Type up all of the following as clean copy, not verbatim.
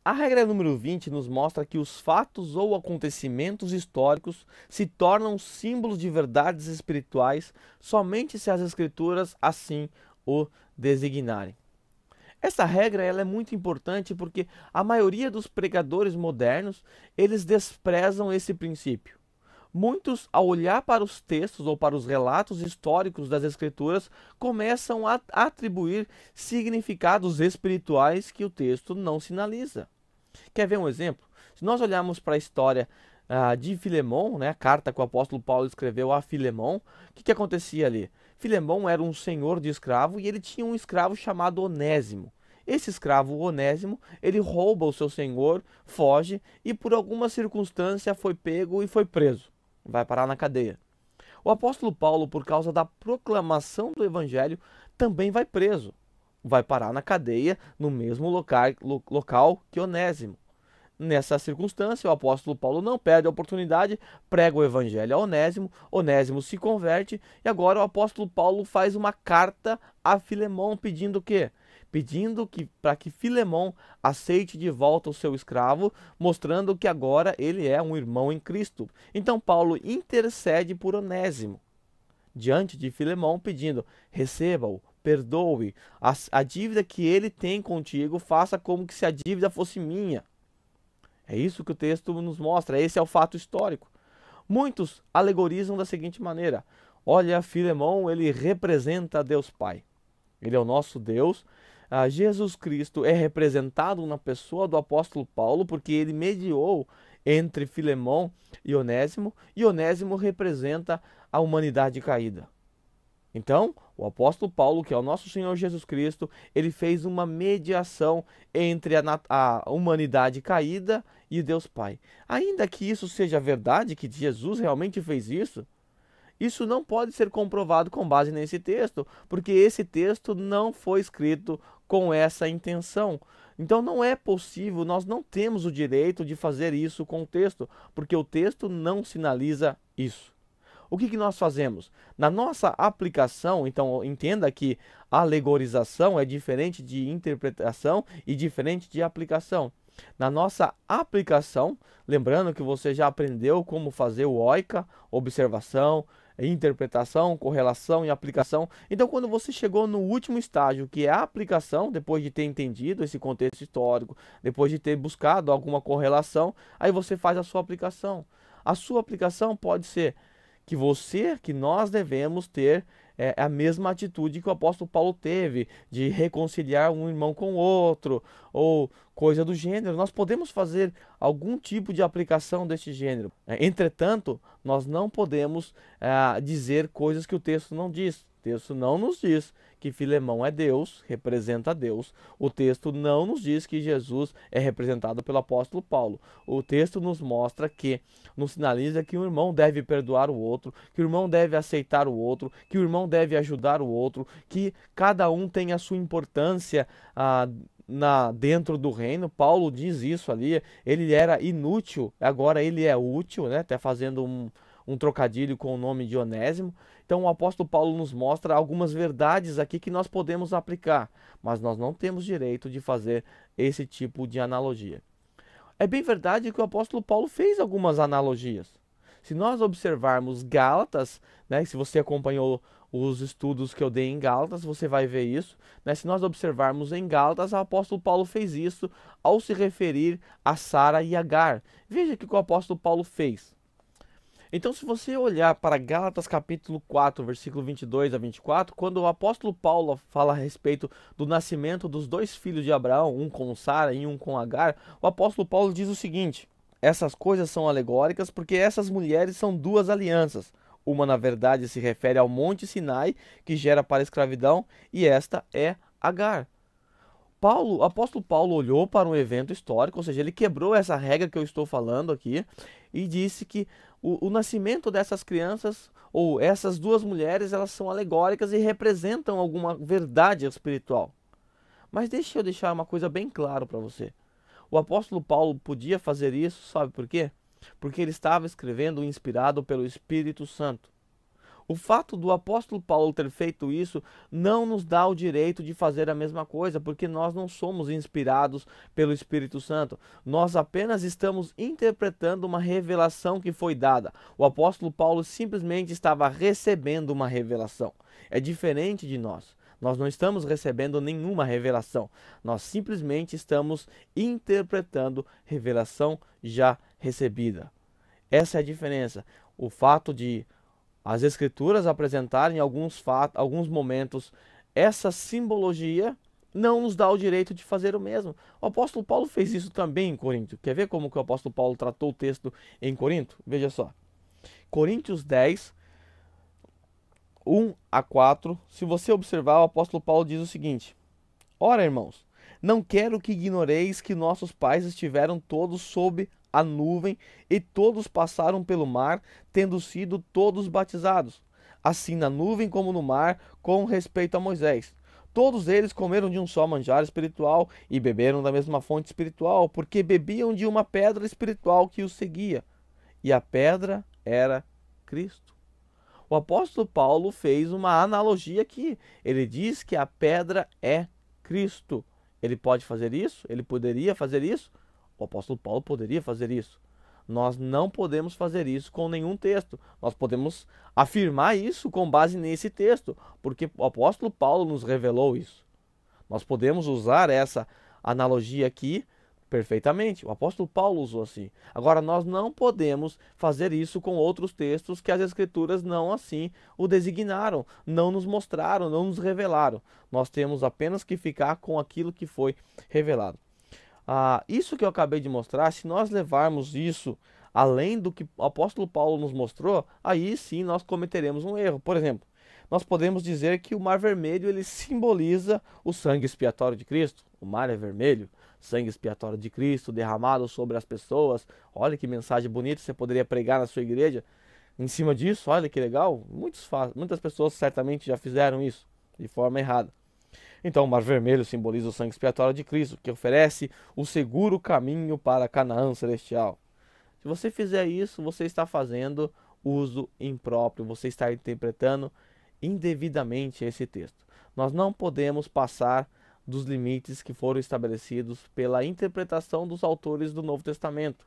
A regra número 20 nos mostra que os fatos ou acontecimentos históricos se tornam símbolos de verdades espirituais somente se as Escrituras assim o designarem. Essa regra ela é muito importante porque a maioria dos pregadores modernos, eles desprezam esse princípio. Muitos, ao olhar para os textos ou para os relatos históricos das Escrituras, começam a atribuir significados espirituais que o texto não sinaliza. Quer ver um exemplo? Se nós olharmos para a história de Filemão, né, a carta que o apóstolo Paulo escreveu a Filemão, o que acontecia ali? Filemão era um senhor de escravo e ele tinha um escravo chamado Onésimo. Esse escravo Onésimo, ele rouba o seu senhor, foge e por alguma circunstância foi pego e foi preso. Vai parar na cadeia. O apóstolo Paulo, por causa da proclamação do evangelho, também vai preso. Vai parar na cadeia, no mesmo local que Onésimo. Nessa circunstância, o apóstolo Paulo não perde a oportunidade, prega o evangelho a Onésimo, Onésimo se converte e agora o apóstolo Paulo faz uma carta a Filemão pedindo o quê? Pedindo que para que Filemão aceite de volta o seu escravo, mostrando que agora ele é um irmão em Cristo. Então Paulo intercede por Onésimo diante de Filemão, pedindo: receba-o, perdoe, a dívida que ele tem contigo, faça como que se a dívida fosse minha. É isso que o texto nos mostra, esse é o fato histórico. Muitos alegorizam da seguinte maneira: olha, Filemão, ele representa Deus Pai. Ele é o nosso Deus. Jesus Cristo é representado na pessoa do apóstolo Paulo, porque ele mediou entre Filemão e Onésimo representa a humanidade caída. Então, o apóstolo Paulo, que é o nosso Senhor Jesus Cristo, ele fez uma mediação entre a humanidade caída e Deus Pai. Ainda que isso seja verdade, que Jesus realmente fez isso não pode ser comprovado com base nesse texto, porque esse texto não foi escrito com essa intenção. Então não é possível, nós não temos o direito de fazer isso com o texto, porque o texto não sinaliza isso. O que nós fazemos? Na nossa aplicação, então entenda que alegorização é diferente de interpretação e diferente de aplicação. Na nossa aplicação, lembrando que você já aprendeu como fazer o OICA, observação, interpretação, correlação e aplicação. Então, quando você chegou no último estágio, que é a aplicação, depois de ter entendido esse contexto histórico, depois de ter buscado alguma correlação, aí você faz a sua aplicação. A sua aplicação pode ser que nós devemos ter a mesma atitude que o apóstolo Paulo teve, de reconciliar um irmão com o outro, ou coisa do gênero. Nós podemos fazer algum tipo de aplicação deste gênero. Entretanto, nós não podemos dizer coisas que o texto não diz. O texto não nos diz que Filemão é Deus, representa Deus. O texto não nos diz que Jesus é representado pelo apóstolo Paulo. O texto nos mostra que, nos sinaliza que o irmão deve perdoar o outro, que o irmão deve aceitar o outro, que o irmão deve ajudar o outro, que cada um tem a sua importância dentro do reino. Paulo diz isso ali, ele era inútil, agora ele é útil, né? Até fazendo um trocadilho com o nome de Onésimo. Então o apóstolo Paulo nos mostra algumas verdades aqui que nós podemos aplicar, mas nós não temos direito de fazer esse tipo de analogia. É bem verdade que o apóstolo Paulo fez algumas analogias. Se nós observarmos Gálatas, né, se você acompanhou os estudos que eu dei em Gálatas, você vai ver isso. Né? Se nós observarmos em Gálatas, o apóstolo Paulo fez isso ao se referir a Sara e Agar. Veja o que o apóstolo Paulo fez. Então, se você olhar para Gálatas capítulo 4, versículo 22 a 24, quando o apóstolo Paulo fala a respeito do nascimento dos dois filhos de Abraão, um com Sara e um com Agar, o apóstolo Paulo diz o seguinte: essas coisas são alegóricas porque essas mulheres são duas alianças. Uma, na verdade, se refere ao Monte Sinai, que gera para a escravidão, e esta é Agar. O apóstolo Paulo olhou para um evento histórico, ou seja, ele quebrou essa regra que eu estou falando aqui e disse que o nascimento dessas crianças, ou essas duas mulheres, elas são alegóricas e representam alguma verdade espiritual. Mas deixa eu deixar uma coisa bem clara para você. O apóstolo Paulo podia fazer isso, sabe por quê? Porque ele estava escrevendo inspirado pelo Espírito Santo. O fato do apóstolo Paulo ter feito isso não nos dá o direito de fazer a mesma coisa, porque nós não somos inspirados pelo Espírito Santo. Nós apenas estamos interpretando uma revelação que foi dada. O apóstolo Paulo simplesmente estava recebendo uma revelação. É diferente de nós. Nós não estamos recebendo nenhuma revelação. Nós simplesmente estamos interpretando revelação já recebida. Essa é a diferença. O fato de as Escrituras apresentarem alguns momentos essa simbologia não nos dá o direito de fazer o mesmo. O apóstolo Paulo fez isso também em Corinto. Quer ver como que o apóstolo Paulo tratou o texto em Corinto? Veja só. Coríntios 10, 1 a 4. Se você observar, o apóstolo Paulo diz o seguinte: Ora, irmãos, não quero que ignoreis que nossos pais estiveram todos sob a nuvem e todos passaram pelo mar, tendo sido todos batizados, assim na nuvem como no mar, com respeito a Moisés. Todos eles comeram de um só manjar espiritual e beberam da mesma fonte espiritual, porque bebiam de uma pedra espiritual que os seguia, e a pedra era Cristo. O apóstolo Paulo fez uma analogia aqui. Ele diz que a pedra é Cristo. Ele pode fazer isso? Ele poderia fazer isso? O apóstolo Paulo poderia fazer isso. Nós não podemos fazer isso com nenhum texto. Nós podemos afirmar isso com base nesse texto, porque o apóstolo Paulo nos revelou isso. Nós podemos usar essa analogia aqui perfeitamente. O apóstolo Paulo usou assim. Agora, nós não podemos fazer isso com outros textos que as Escrituras não assim o designaram, não nos mostraram, não nos revelaram. Nós temos apenas que ficar com aquilo que foi revelado. Isso que eu acabei de mostrar, se nós levarmos isso além do que o apóstolo Paulo nos mostrou, aí sim nós cometeremos um erro. Por exemplo, nós podemos dizer que o Mar Vermelho ele simboliza o sangue expiatório de Cristo. O mar é vermelho, sangue expiatório de Cristo derramado sobre as pessoas. Olha que mensagem bonita você poderia pregar na sua igreja. Em cima disso, olha que legal. Muitas pessoas certamente já fizeram isso de forma errada. Então, o Mar Vermelho simboliza o sangue expiatório de Cristo, que oferece o seguro caminho para Canaã celestial. Se você fizer isso, você está fazendo uso impróprio, você está interpretando indevidamente esse texto. Nós não podemos passar dos limites que foram estabelecidos pela interpretação dos autores do Novo Testamento.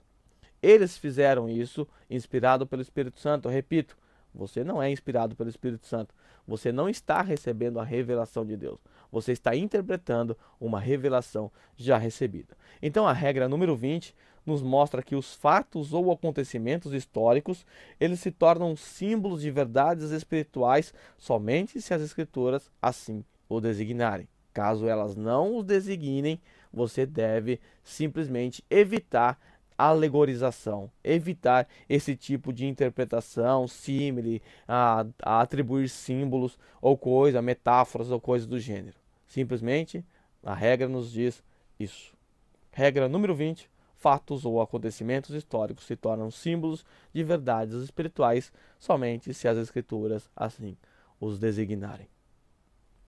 Eles fizeram isso inspirado pelo Espírito Santo. Eu repito, você não é inspirado pelo Espírito Santo. Você não está recebendo a revelação de Deus. Você está interpretando uma revelação já recebida. Então a regra número 20 nos mostra que os fatos ou acontecimentos históricos, eles se tornam símbolos de verdades espirituais somente se as Escrituras assim o designarem. Caso elas não os designem, você deve simplesmente evitar alegorização, evitar esse tipo de interpretação, símile, a atribuir símbolos ou metáforas ou coisas do gênero. Simplesmente, a regra nos diz isso. Regra número 20, fatos ou acontecimentos históricos se tornam símbolos de verdades espirituais somente se as Escrituras assim os designarem.